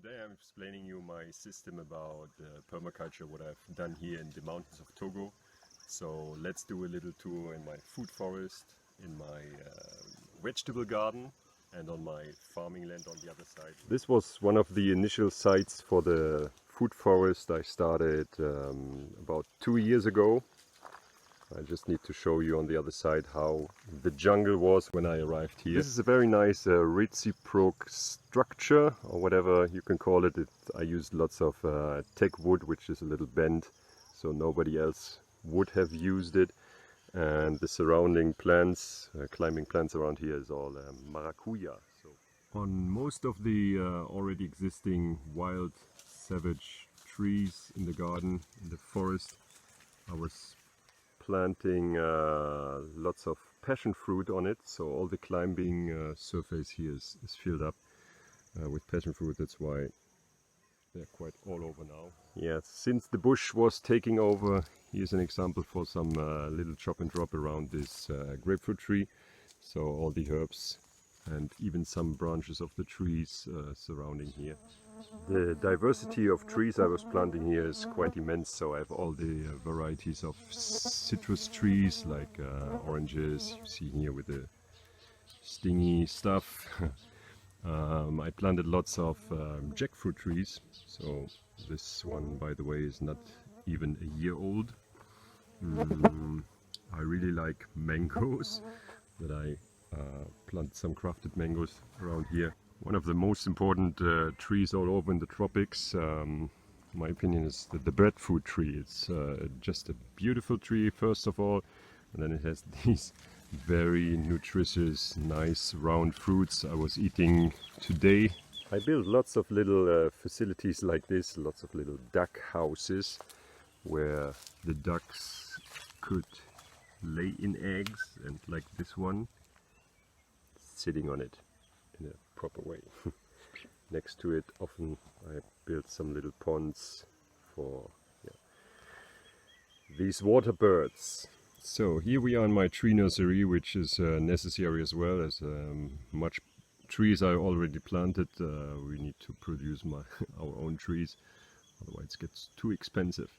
Today I'm explaining you my system about permaculture, what I've done here in the mountains of Togo. So let's do a little tour in my food forest, in my vegetable garden and on my farming land on the other side. This was one of the initial sites for the food forest I started about 2 years ago. I just need to show you on the other side how the jungle was when I arrived here. This is a very nice reciproc structure, or whatever you can call it. I used lots of teak wood, which is a little bent, so nobody else would have used it. And the surrounding plants, climbing plants around here is all maracuja. So on most of the already existing wild savage trees in the garden, in the forest, I was planting lots of passion fruit on it, so all the climbing surface here is filled up with passion fruit. That's why they're quite all over now. Yeah, since the bush was taking over, here's an example for some little chop and drop around this grapefruit tree. So all the herbs and even some branches of the trees surrounding here. The diversity of trees I was planting here is quite immense, so I have all the varieties of citrus trees like oranges, you see here with the stingy stuff. I planted lots of jackfruit trees, so this one, by the way, is not even a year old. I really like mangoes, that I planted some crafted mangoes around here. One of the most important trees all over in the tropics, in my opinion, is the breadfruit tree. It's just a beautiful tree, first of all, and then it has these very nutritious, nice round fruits I was eating today. I built lots of little facilities like this, lots of little duck houses, where the ducks could lay in eggs, and like this one, sitting on it in a proper way. Next to it, often I built some little ponds for these water birds. So here we are in my tree nursery, which is necessary as well as much trees I already planted. We need to produce our own trees, otherwise it gets too expensive.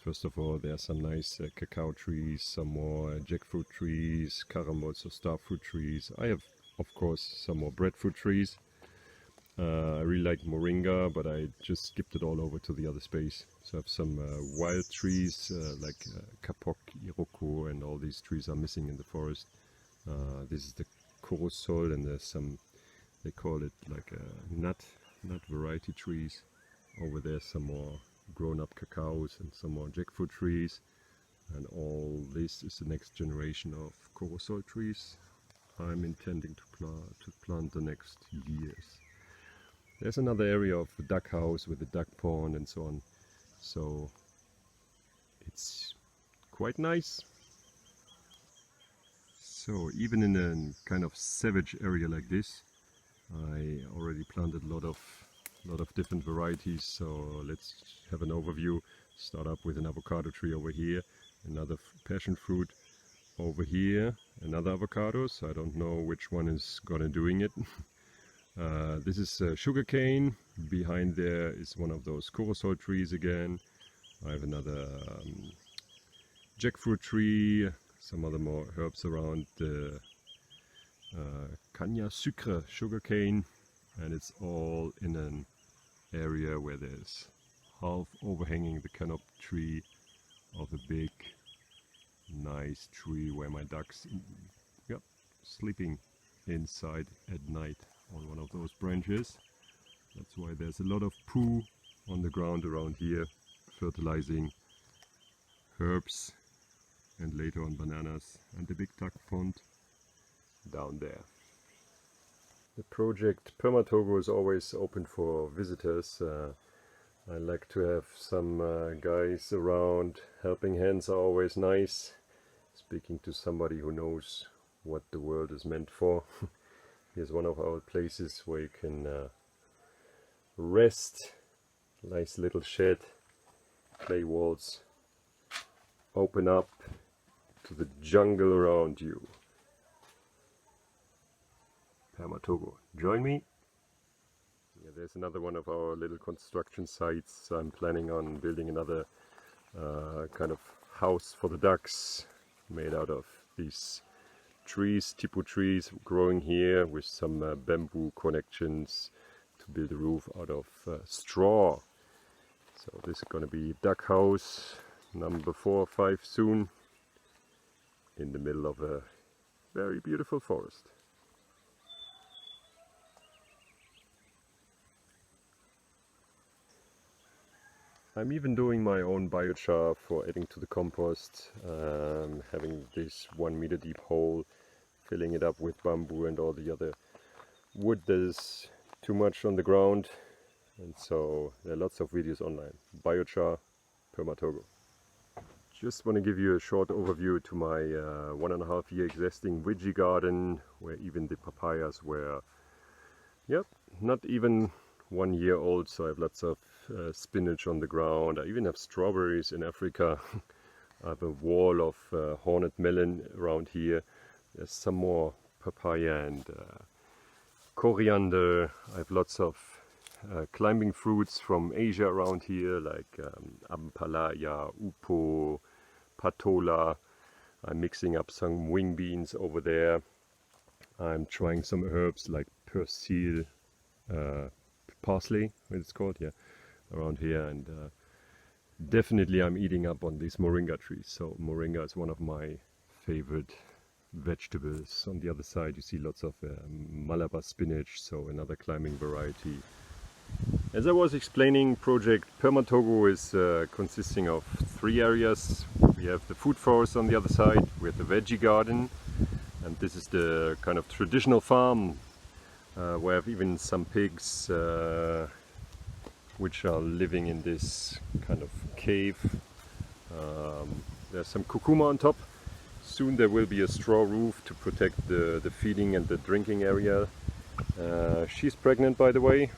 First of all, there are some nice cacao trees, some more jackfruit trees, caramoles or starfruit trees. I have, of course, some more breadfruit trees. I really like moringa, but I just skipped it all over to the other space. So I have some wild trees like kapok, iroko, and all these trees are missing in the forest. This is the korosol, and there's some, they call it like nut variety trees. Over there some more grown-up cacaos and some more jackfruit trees. And all this is the next generation of korosol trees I'm intending to plant the next years. There's another area of the duck house with the duck pond and so on. So it's quite nice. So even in a kind of savage area like this, I already planted a lot of different varieties. So let's have an overview. Start up with an avocado tree over here, another passion fruit over here, another avocado, so I don't know which one is gonna doing it. This is sugarcane. Behind there is one of those korosol trees again. I have another jackfruit tree, some other more herbs around the canna sucre sugarcane, and it's all in an area where there's half overhanging the canopy tree of a big nice tree where my ducks sleeping inside at night on one of those branches. That's why there's a lot of poo on the ground around here, fertilizing herbs and later on bananas, and the big duck pond down there. The project PermaTogo is always open for visitors. I like to have some guys around. Helping hands are always nice. Speaking to somebody who knows what the world is meant for. Here's one of our places where you can rest. Nice little shed, clay walls, open up to the jungle around you. PermaTogo, join me. Yeah, there's another one of our little construction sites. I'm planning on building another kind of house for the ducks made out of these trees, tipo trees growing here with some bamboo connections to build a roof out of straw. So this is going to be duck house number 4 or 5 soon in the middle of a very beautiful forest. I'm even doing my own biochar for adding to the compost, having this 1 meter deep hole, filling it up with bamboo and all the other wood that is too much on the ground, and so there are lots of videos online. Biochar, PermaTogo. Just want to give you a short overview to my 1.5 year existing veggie garden, where even the papayas were, yep, not even 1 year old, so I have lots of spinach on the ground. I even have strawberries in Africa. I have a wall of hornet melon around here. There's some more papaya and coriander. I have lots of climbing fruits from Asia around here, like ampalaya, upo, patola. I'm mixing up some wing beans over there. I'm trying some herbs like persil, parsley, what it's called, yeah, around here, and definitely I'm eating up on these moringa trees. So moringa is one of my favorite vegetables. On the other side you see lots of Malabar spinach, so another climbing variety. As I was explaining, project PermaTogo is consisting of 3 areas. We have the food forest on the other side, we have the veggie garden, and this is the kind of traditional farm where I have even some pigs which are living in this kind of cave. There's some kurkuma on top. Soon there will be a straw roof to protect the feeding and the drinking area. She's pregnant, by the way.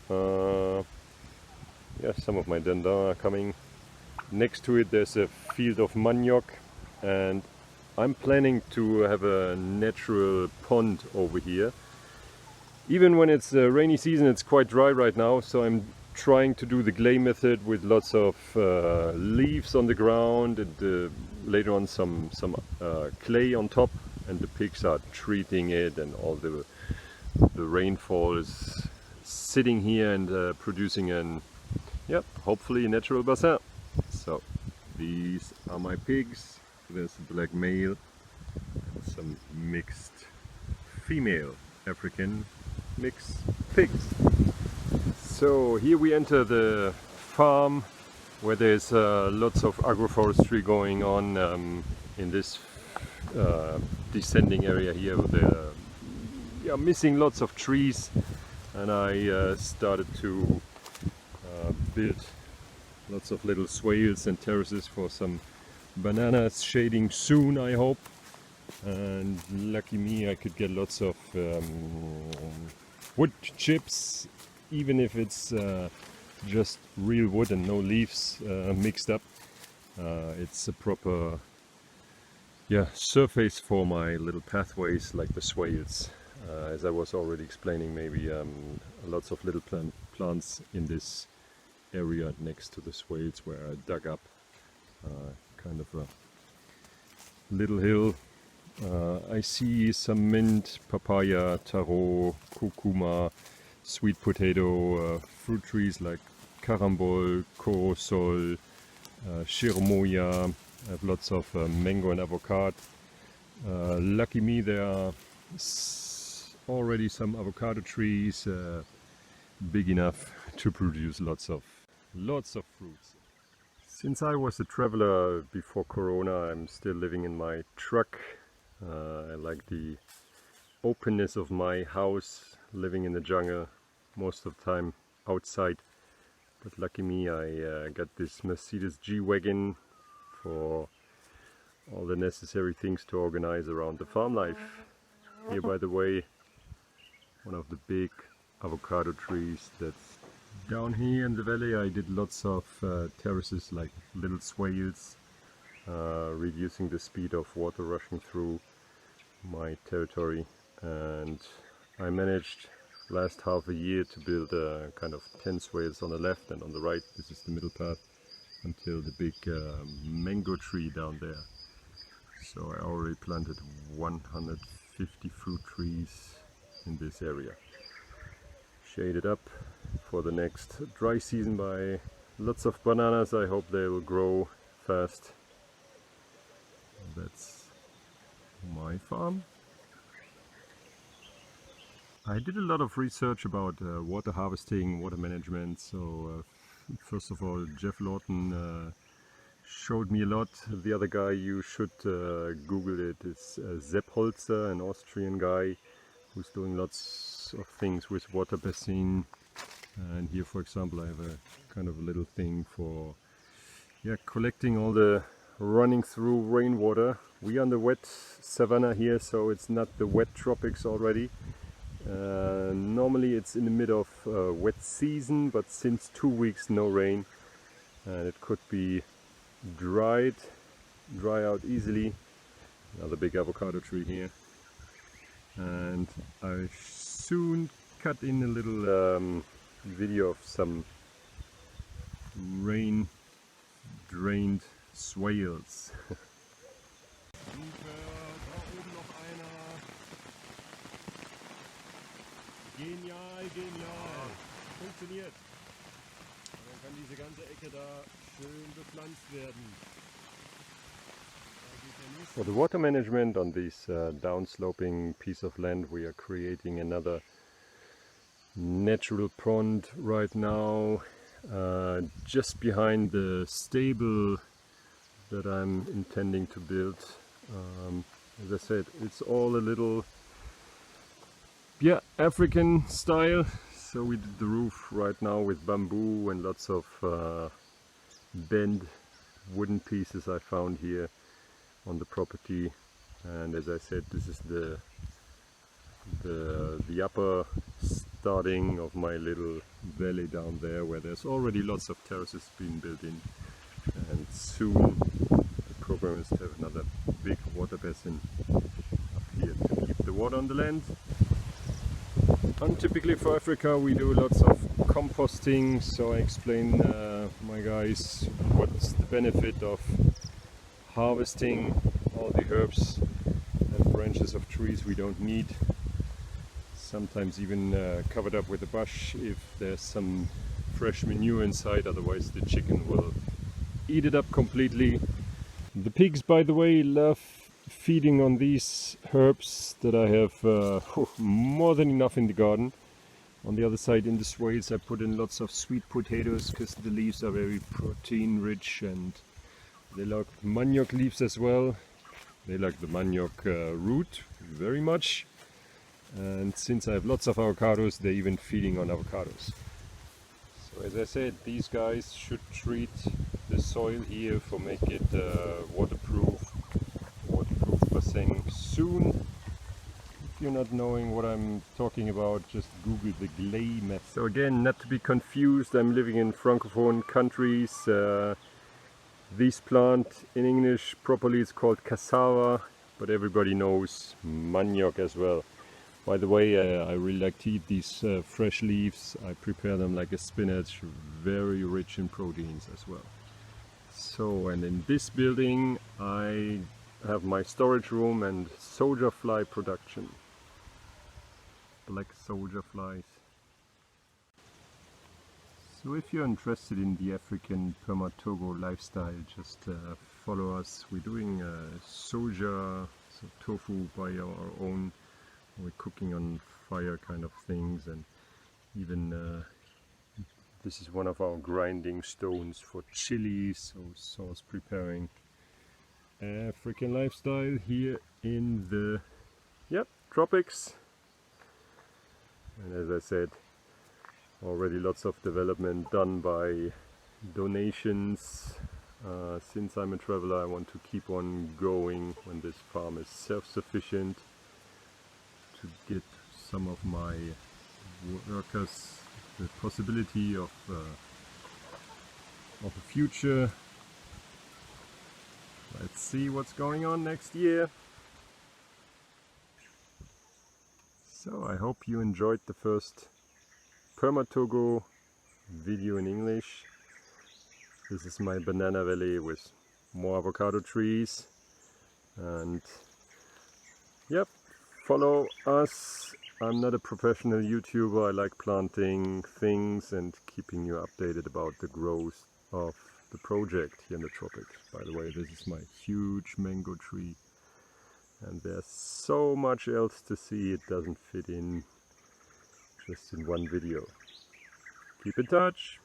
Yeah, some of my dendar are coming. Next to it there's a field of manioc, and I'm planning to have a natural pond over here. Even when it's rainy season, it's quite dry right now, so I'm trying to do the clay method with lots of leaves on the ground and later on some clay on top, and the pigs are treating it, and all the rainfall is sitting here and producing an, yep, hopefully natural bassin. So these are my pigs. There's a black male and some mixed female African mixed pigs. So here we enter the farm, where there's lots of agroforestry going on in this descending area here. They're missing lots of trees, and I started to build lots of little swales and terraces for some bananas shading soon, I hope. And lucky me, I could get lots of wood chips, even if it's just real wood and no leaves mixed up. It's a proper, yeah, surface for my little pathways, like the swales. As I was already explaining, maybe lots of little plants in this area next to the swales where I dug up kind of a little hill. I see some mint, papaya, taro, kurkuma, sweet potato, fruit trees like carambol, corosol, shirmoya. I have lots of mango and avocado. Lucky me, there are already some avocado trees big enough to produce lots of fruits. Since I was a traveler before Corona, I'm still living in my truck. I like the openness of my house, living in the jungle most of the time outside. But lucky me, I got this Mercedes G-Wagon for all the necessary things to organize around the farm life. Here, by the way, one of the big avocado trees that's down here in the valley. I did lots of terraces, like little swales, reducing the speed of water rushing through my territory, and I managed last half a year to build kind of 10 swales on the left and on the right. This is the middle path until the big mango tree down there. So I already planted 150 fruit trees in this area. Shaded up for the next dry season by lots of bananas. I hope they will grow fast. That's my farm. I did a lot of research about water harvesting, water management. So first of all, Jeff Lawton showed me a lot. The other guy, you should Google it, is Sepp Holzer, an Austrian guy who's doing lots of things with water basin. And here, for example, I have a kind of a little thing for collecting all the running through rainwater. We are on the wet savanna here, so it's not the wet tropics already. Normally it's in the middle of wet season, but since 2 weeks no rain, and it could be dry out easily. Another big avocado tree here, and I soon cut in a little video of some rain drained swales. Genial, genial. Funktioniert. Dann kann diese ganze Ecke da schön bepflanzt werden. For the water management on this downsloping piece of land, we are creating another natural pond right now, just behind the stable that I'm intending to build. As I said, it's all a little African style. So we did the roof right now with bamboo and lots of bent wooden pieces I found here on the property. And as I said, this is the upper starting of my little valley down there, where there's already lots of terraces being built in, and soon the program is to have another big water basin up here to keep the water on the land. Untypically for Africa, we do lots of composting, so I explain my guys what's the benefit of harvesting all the herbs and branches of trees we don't need, sometimes even covered up with a bush if there's some fresh manure inside, otherwise the chicken will eat it up completely. The pigs, by the way, love feeding on these herbs that I have more than enough in the garden. On the other side, in the swales, I put in lots of sweet potatoes because the leaves are very protein rich, and they like manioc leaves as well. They like the manioc root very much, and since I have lots of avocados, they're even feeding on avocados. So as I said, these guys should treat the soil here for make it waterproof basin soon. If you're not knowing what I'm talking about, just Google the Gley method. So again, not to be confused, I'm living in Francophone countries. This plant in English properly is called cassava, but everybody knows manioc as well. By the way, I really like to eat these fresh leaves. I prepare them like a spinach, very rich in proteins as well. So, and in this building I have my storage room and soldier fly production. Black soldier flies. So if you're interested in the African PermaTogo lifestyle, just follow us. We're doing soja, so tofu by our own. We're cooking on fire kind of things, and even this is one of our grinding stones for chili, so sauce preparing. African lifestyle here in the tropics. And as I said, already lots of development done by donations. Since I'm a traveler, I want to keep on going when this farm is self-sufficient, to get some of my workers the possibility of a future. Let's see what's going on next year. So I hope you enjoyed the first PermaTogo video in English. This is my banana valley with more avocado trees, and yep, follow us. I'm not a professional YouTuber. I like planting things and keeping you updated about the growth of the project here in the tropics. By the way, this is my huge mango tree, and there's so much else to see, it doesn't fit in just in one video. Keep in touch!